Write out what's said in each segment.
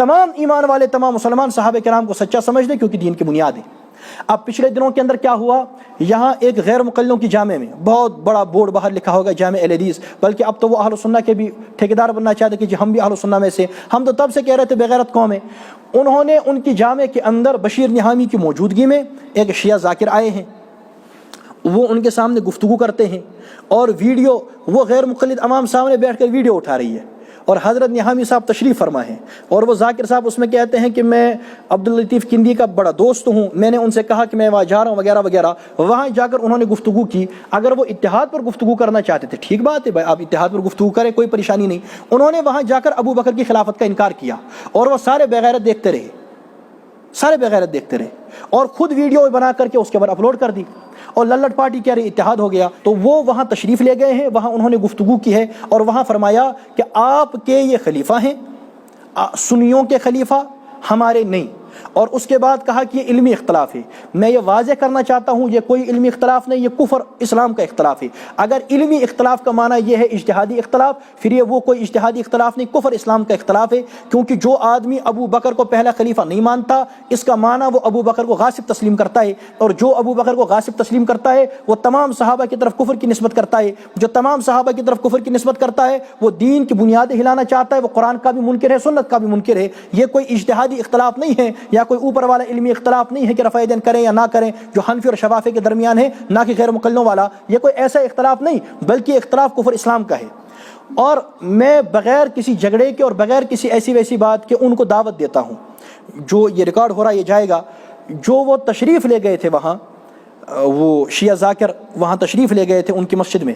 تمام ایمان والے تمام مسلمان صحابہ کرام کو سچا سمجھ لیں، کیونکہ دین کی بنیاد ہے۔ اب پچھلے دنوں کے اندر کیا ہوا، یہاں ایک غیر مقلدوں کی جامع میں بہت بڑا بورڈ باہر لکھا ہوگا جامع اہل حدیث، بلکہ اب تو وہ اہل سنہ کے بھی ٹھیکیدار بننا چاہتے کہ جی ہم بھی اہل سنہ میں سے، ہم تو تب سے کہہ رہے تھے بغیرت قوم ہے۔ انہوں نے ان کی جامع کے اندر بشیر نہامی کی موجودگی میں ایک شیعہ ذاکر آئے ہیں، وہ ان کے سامنے گفتگو کرتے ہیں اور ویڈیو، وہ غیر مقلد عوام سامنے بیٹھ کر ویڈیو اٹھا رہی ہے، اور حضرت نہامی صاحب تشریف فرما ہیں، اور وہ ذاکر صاحب اس میں کہتے ہیں کہ میں عبداللطیف کندی کا بڑا دوست ہوں، میں نے ان سے کہا کہ میں وہاں جا رہا ہوں وغیرہ وغیرہ۔ وہاں جا کر انہوں نے گفتگو کی۔ اگر وہ اتحاد پر گفتگو کرنا چاہتے تھے ٹھیک بات ہے بھائی، آپ اتحاد پر گفتگو کریں، کوئی پریشانی نہیں۔ انہوں نے وہاں جا کر ابو بکر کی خلافت کا انکار کیا، اور وہ سارے بغیرت دیکھتے رہے، سارے بغیرت دیکھتے رہے، اور خود ویڈیو بنا کر کے اس کے بعد اپلوڈ کر دی، اور للٹ پارٹی کہہ رہی اتحاد ہو گیا۔ تو وہ وہاں تشریف لے گئے ہیں، وہاں انہوں نے گفتگو کی ہے، اور وہاں فرمایا کہ آپ کے یہ خلیفہ ہیں، سنیوں کے خلیفہ، ہمارے نہیں۔ اور اس کے بعد کہا کہ یہ علمی اختلاف ہے۔ میں یہ واضح کرنا چاہتا ہوں، یہ کوئی علمی اختلاف نہیں، یہ کفر اسلام کا اختلاف ہے۔ اگر علمی اختلاف کا معنی یہ ہے اجتہادی اختلاف، پھر یہ وہ کوئی اجتہادی اختلاف نہیں، کفر اسلام کا اختلاف ہے، کیونکہ جو آدمی ابو بکر کو پہلا خلیفہ نہیں مانتا، اس کا معنی وہ ابو بکر کو غاصب تسلیم کرتا ہے، اور جو ابو بکر کو غاصب تسلیم کرتا ہے وہ تمام صحابہ کی طرف کفر کی نسبت کرتا ہے۔ جو تمام صحابہ کی طرف کفر کی نسبت کرتا ہے وہ دین کی بنیادیں ہلانا چاہتا ہے، وہ قرآن کا بھی منکر ہے، سنت کا بھی منکر ہے۔ یہ کوئی اجتہادی اختلاف نہیں ہے، یا کوئی اوپر والا علمی اختلاف نہیں ہے کہ رفع یدین کریں یا نہ کریں، جو حنفی اور شفافی کے درمیان ہے، نہ کہ غیر مقلدوں والا۔ یہ کوئی ایسا اختلاف نہیں، بلکہ اختلاف کفر اسلام کا ہے۔ اور میں بغیر کسی جھگڑے کے اور بغیر کسی ایسی ویسی بات کے ان کو دعوت دیتا ہوں، جو یہ ریکارڈ ہو رہا یہ جائے گا، جو وہ تشریف لے گئے تھے وہاں، وہ شیعہ ذاکر وہاں تشریف لے گئے تھے ان کی مسجد میں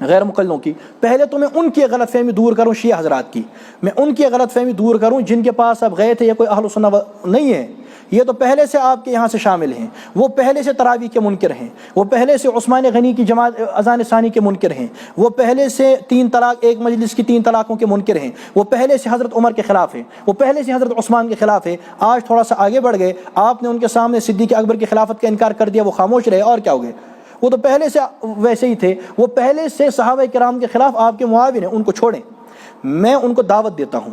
غیر مقلدوں کی۔ پہلے تو میں ان کی غلط فہمی دور کروں، شیعہ حضرات کی میں ان کی غلط فہمی دور کروں جن کے پاس اب گئے تھے، یہ کوئی اہل سنہ نہیں ہے، یہ تو پہلے سے آپ کے یہاں سے شامل ہیں، وہ پہلے سے تراویح کے منکر ہیں، وہ پہلے سے عثمان غنی کی جماعت اذان ثانی کے منکر ہیں، وہ پہلے سے 3 طلاق ایک مجلس کی 3 طلاقوں کے منکر ہیں، وہ پہلے سے حضرت عمر کے خلاف ہیں، وہ پہلے سے حضرت عثمان کے خلاف ہے۔ آج تھوڑا سا آگے بڑھ گئے، آپ نے ان کے سامنے صدیق اکبر کی خلافت کا انکار کر دیا، وہ خاموش رہے، اور کیا ہو گئے؟ وہ تو پہلے سے ویسے ہی تھے، وہ پہلے سے صحابہ کرام کے خلاف آپ کے معاون ہیں، ان کو چھوڑیں۔ میں ان کو دعوت دیتا ہوں،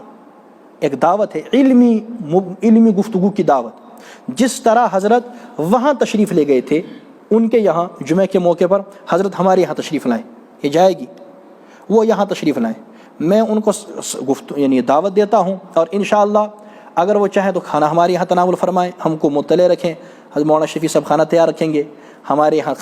ایک دعوت ہے علمی گفتگو کی دعوت، جس طرح حضرت وہاں تشریف لے گئے تھے ان کے یہاں جمعہ کے موقع پر، حضرت ہمارے یہاں تشریف لائیں، یہ جائے گی، وہ یہاں تشریف لائیں۔ میں ان کو یعنی دعوت دیتا ہوں، اور انشاءاللہ اگر وہ چاہیں تو کھانا ہمارے یہاں تناول فرمائیں، ہم کو مطلع رکھیں، حضرت مولانا شفیع صاحب کھانا تیار رکھیں گے، ہمارے یہاں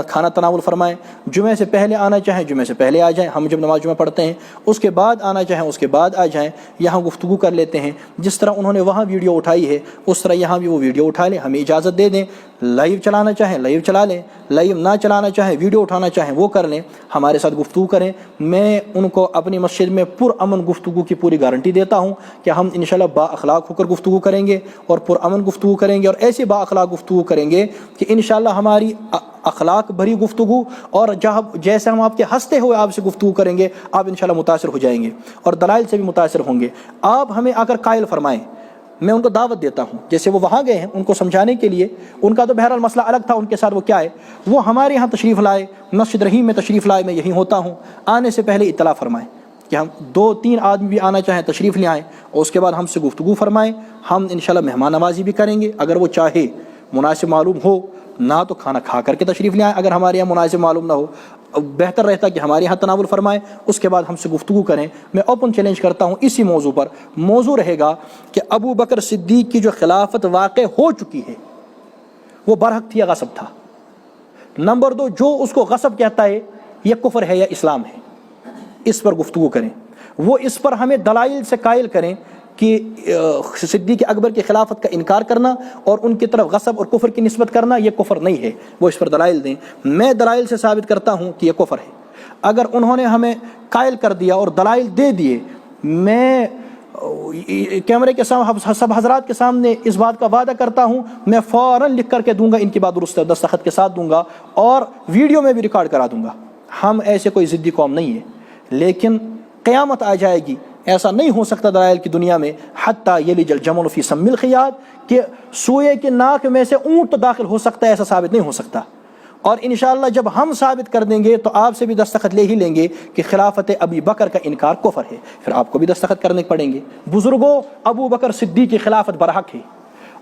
کھانا تناول فرمائیں۔ جمعے سے پہلے آنا چاہیں جمعے سے پہلے آ جائیں، ہم جب نماز جمعہ پڑھتے ہیں، اس کے بعد آنا چاہیں اس کے بعد آ جائیں، یہاں گفتگو کر لیتے ہیں۔ جس طرح انہوں نے وہاں ویڈیو اٹھائی ہے اس طرح یہاں بھی وہ ویڈیو اٹھا لیں، ہمیں اجازت دے دیں، لائیو چلانا چاہیں لائیو چلا لیں، لائیو نہ چلانا چاہیں ویڈیو اٹھانا چاہیں وہ کر لیں، ہمارے ساتھ گفتگو کریں۔ میں ان کو اپنی مسجد میں پرامن گفتگو کی پوری گارنٹی دیتا ہوں کہ ہم انشاءاللہ با اخلاق ہو کر گفتگو کریں گے، اور پرامن گفتگو کریں گے، اور ایسی با اخلاق گفتگو کریں گے کہ انشاءاللہ ہماری اخلاق بھری گفتگو، اور جیسے ہم آپ کے ہنستے ہوئے آپ سے گفتگو کریں گے، آپ انشاءاللہ متاثر ہو جائیں گے، اور دلائل سے بھی متاثر ہوں گے۔ آپ ہمیں آ کر قائل فرمائیں، میں ان کو دعوت دیتا ہوں، جیسے وہ وہاں گئے ہیں ان کو سمجھانے کے لیے، ان کا تو بہرحال مسئلہ الگ تھا، ان کے ساتھ وہ کیا ہے، وہ ہمارے یہاں تشریف لائے، مسجد رحیم میں تشریف لائے، میں یہیں ہوتا ہوں، آنے سے پہلے اطلاع فرمائیں کہ ہم 2-3 آدمی بھی آنا چاہیں تشریف لے آئیں، اور اس کے بعد ہم سے گفتگو فرمائیں، ہم انشاءاللہ مہمان نوازی بھی کریں گے، اگر وہ چاہے مناسب معلوم ہو نہ تو کھانا کھا کر کے تشریف لے آئیں، اگر ہمارے یہاں مناسب معلوم نہ ہو بہتر رہتا کہ ہمارے یہاں تناول فرمائیں، اس کے بعد ہم سے گفتگو کریں۔ میں اوپن چیلنج کرتا ہوں اسی موضوع پر، موضوع رہے گا کہ ابو بکر صدیق کی جو خلافت واقع ہو چکی ہے وہ برحق تھی یا غصب تھا؟ نمبر 2، جو اس کو غصب کہتا ہے یہ کفر ہے یا اسلام ہے، اس پر گفتگو کریں، وہ اس پر ہمیں دلائل سے قائل کریں کہ صدیق اکبر کی خلافت کا انکار کرنا اور ان کی طرف غصب اور کفر کی نسبت کرنا یہ کفر نہیں ہے، وہ اس پر دلائل دیں۔ میں دلائل سے ثابت کرتا ہوں کہ یہ کفر ہے۔ اگر انہوں نے ہمیں قائل کر دیا اور دلائل دے دیے، میں کیمرے کے سامنے سب حضرات کے سامنے اس بات کا وعدہ کرتا ہوں، میں فوراً لکھ کر کے دوں گا، ان کی بات درست دستخط کے ساتھ دوں گا، اور ویڈیو میں بھی ریکارڈ کرا دوں گا۔ ہم ایسے کوئی ضدی قوم نہیں ہے، لیکن قیامت آ جائے گی، ایسا نہیں ہو سکتا دلائل کی دنیا میں، حتیٰ یلج الجمل فی سم الخیاط، کہ سوئے کے ناک میں سے اونٹ تو داخل ہو سکتا ہے، ایسا ثابت نہیں ہو سکتا۔ اور انشاءاللہ جب ہم ثابت کر دیں گے تو آپ سے بھی دستخط لے ہی لیں گے کہ خلافت ابی بکر کا انکار کفر ہے، پھر آپ کو بھی دستخط کرنے پڑیں گے۔ بزرگوں، ابو بکر صدیق کی خلافت برحق ہے،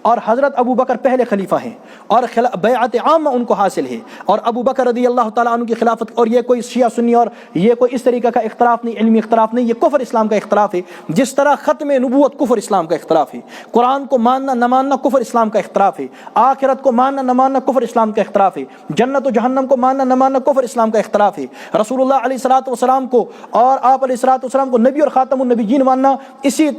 اور حضرت ابو بکر پہلے خلیفہ ہیں، اور بیعت عامہ ان کو حاصل ہے، اور ابو بکر رضی اللہ تعالیٰ عنہ کی خلافت، اور یہ کوئی شیعہ سنی اور یہ کوئی اس طریقہ کا اختلاف نہیں، علمی اختلاف نہیں، یہ کفر اسلام کا اختلاف ہے۔ جس طرح ختم نبوت کفر اسلام کا اختلاف ہے، قرآن کو ماننا نہ ماننا کفر اسلام کا اختلاف ہے، آخرت کو ماننا نہ ماننا کفر اسلام کا اختلاف ہے، جنت و جہنم کو ماننا نہ ماننا کفر اسلام کا اختلاف ہے، رسول اللہ علیہ الصلوۃ والسلام کو اور آپ علیہ الصلوۃ والسلام کو نبی اور خاتم النبیین ماننا، اسی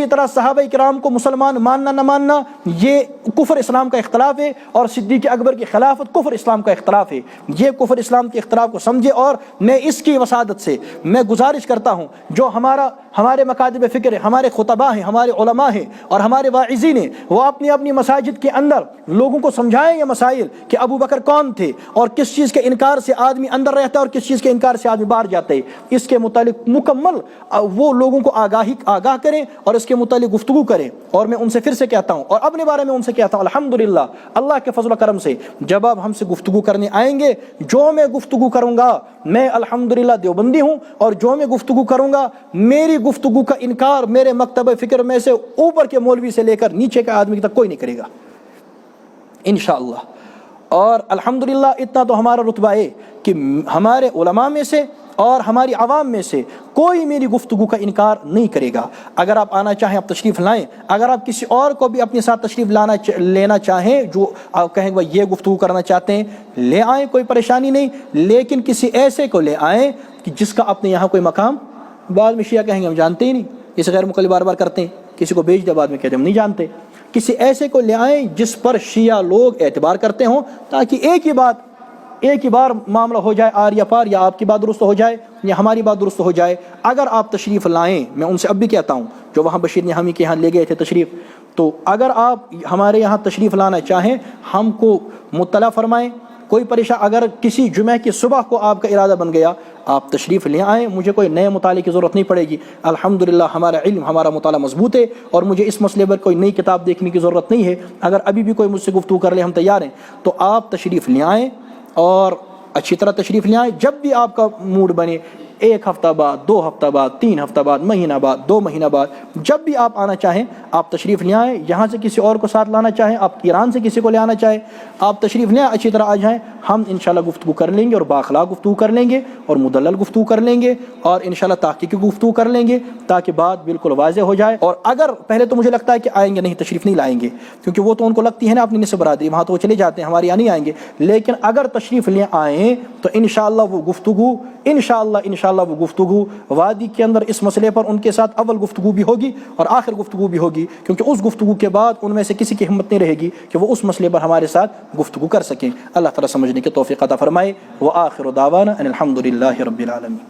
طرح صحابہ کرام کو مسلمان ماننا نہ ماننا یہ کفر اسلام کا اختلاف ہے، اور صدیق اکبر کی خلافت کفر اسلام کا اختلاف ہے۔ یہ کفر اسلام کے اختلاف کو سمجھے، اور میں اس کی وسادت سے میں گزارش کرتا ہوں جو ہمارے مکاتب فکر ہیں، ہمارے خطباء ہیں، ہمارے علماء ہیں اور ہمارے واعظین ہیں، وہ اپنی اپنی مساجد کے اندر لوگوں کو سمجھائیں یہ مسائل کہ ابو بکر کون تھے، اور کس چیز کے انکار سے آدمی اندر رہتا ہے اور کس چیز کے انکار سے آدمی باہر جاتا ہے، اس کے متعلق مکمل وہ لوگوں کو آگاہ کریں اور اس کے متعلق گفتگو کریں۔ اور میں ان سے پھر سے کہتا ہوں، اور اپنے بارے میں ان سے کہتا ہوں، الحمدللہ اللہ کے فضل و کرم سے جب آپ ہم سے گفتگو کرنے آئیں گے، جو میں گفتگو کروں گا میں الحمدللہ دیوبندی ہوں، اور جو میں گفتگو کروں گا میری گفتگو کا انکار میرے مکتب فکر میں سے اوپر کے مولوی سے لے کر نیچے کے آدمی تک کوئی نہیں کرے گا انشاءاللہ۔ اور الحمدللہ اتنا تو ہمارا رتبہ ہے کہ ہمارے علماء میں سے اور ہماری عوام میں سے کوئی میری گفتگو کا انکار نہیں کرے گا۔ اگر آپ آنا چاہیں آپ تشریف لائیں، اگر آپ کسی اور کو بھی اپنے ساتھ تشریف لینا چاہیں جو آپ کہیں وہ یہ گفتگو کرنا چاہتے ہیں لے آئیں، کوئی پریشانی نہیں، لیکن کسی ایسے کو لے آئیں کہ جس کا اپنے یہاں کوئی مقام، بعد میں شیعہ کہیں گے ہم جانتے ہی نہیں، اسے غیر مقلد بار بار کرتے ہیں، کسی کو بھیج دے بعد میں کہتے ہیں ہم نہیں جانتے۔ کسی ایسے کو لے آئیں جس پر شیعہ لوگ اعتبار کرتے ہوں، تاکہ ایک ہی بار معاملہ ہو جائے آر یا پار، یا آپ کی بات درست ہو جائے یا ہماری بات درست ہو جائے۔ اگر آپ تشریف لائیں، میں ان سے اب بھی کہتا ہوں جو وہاں بشیر نہامی کے یہاں لے گئے تھے تشریف، تو اگر آپ ہمارے یہاں تشریف لانا چاہیں ہم کو مطلع فرمائیں، کوئی پریشان، اگر کسی جمعہ کی صبح کو آپ کا ارادہ بن گیا آپ تشریف لے آئیں، مجھے کوئی نئے مطالعے کی ضرورت نہیں پڑے گی۔ الحمدللہ ہمارا علم، ہمارا مطالعہ مضبوط ہے، اور مجھے اس مسئلے پر کوئی نئی کتاب دیکھنے کی ضرورت نہیں ہے۔ اگر ابھی بھی کوئی مجھ سے گفتگو کر لے ہم تیار ہیں، تو آپ تشریف لے آئیں اور اچھی طرح تشریف لے آئیں۔ جب بھی آپ کا موڈ بنے، 1 ہفتہ بعد، 2 ہفتہ بعد، 3 ہفتہ بعد، مہینہ بعد، 2 مہینہ بعد، جب بھی آپ آنا چاہیں آپ تشریف لے آئیں۔ یہاں سے کسی اور کو ساتھ لانا چاہیں، آپ ایران سے کسی کو لے آنا چاہیں، آپ تشریف لے آئیں، اچھی طرح آ جائیں، ہم انشاءاللہ گفتگو کر لیں گے، اور بااخلاق گفتگو کر لیں گے، اور مدلل گفتگو کر لیں گے، اور انشاءاللہ تحقیقی گفتگو کر لیں گے، تاکہ بات بالکل واضح ہو جائے۔ اور اگر پہلے تو مجھے لگتا ہے کہ آئیں گے نہیں، تشریف نہیں لائیں گے، کیونکہ وہ تو ان کو لگتی ہے نا اپنی نسب برادری، وہاں تو وہ چلے جاتے ہیں، ہمارے یہاں نہیں آئیں گے، لیکن اگر تشریف لے آئیں تو انشاءاللہ وہ گفتگو وادی کے اندر اس مسئلے پر ان کے ساتھ اول گفتگو بھی ہوگی اور آخر گفتگو بھی ہوگی، کیونکہ اس گفتگو کے بعد ان میں سے کسی کی ہمت نہیں رہے گی کہ وہ اس مسئلے پر ہمارے ساتھ گفتگو کر سکیں۔ اللہ تعالیٰ سمجھنے کی توفیق عطا فرمائے۔ وآخر دعوانا ان الحمد للہ رب العالمین۔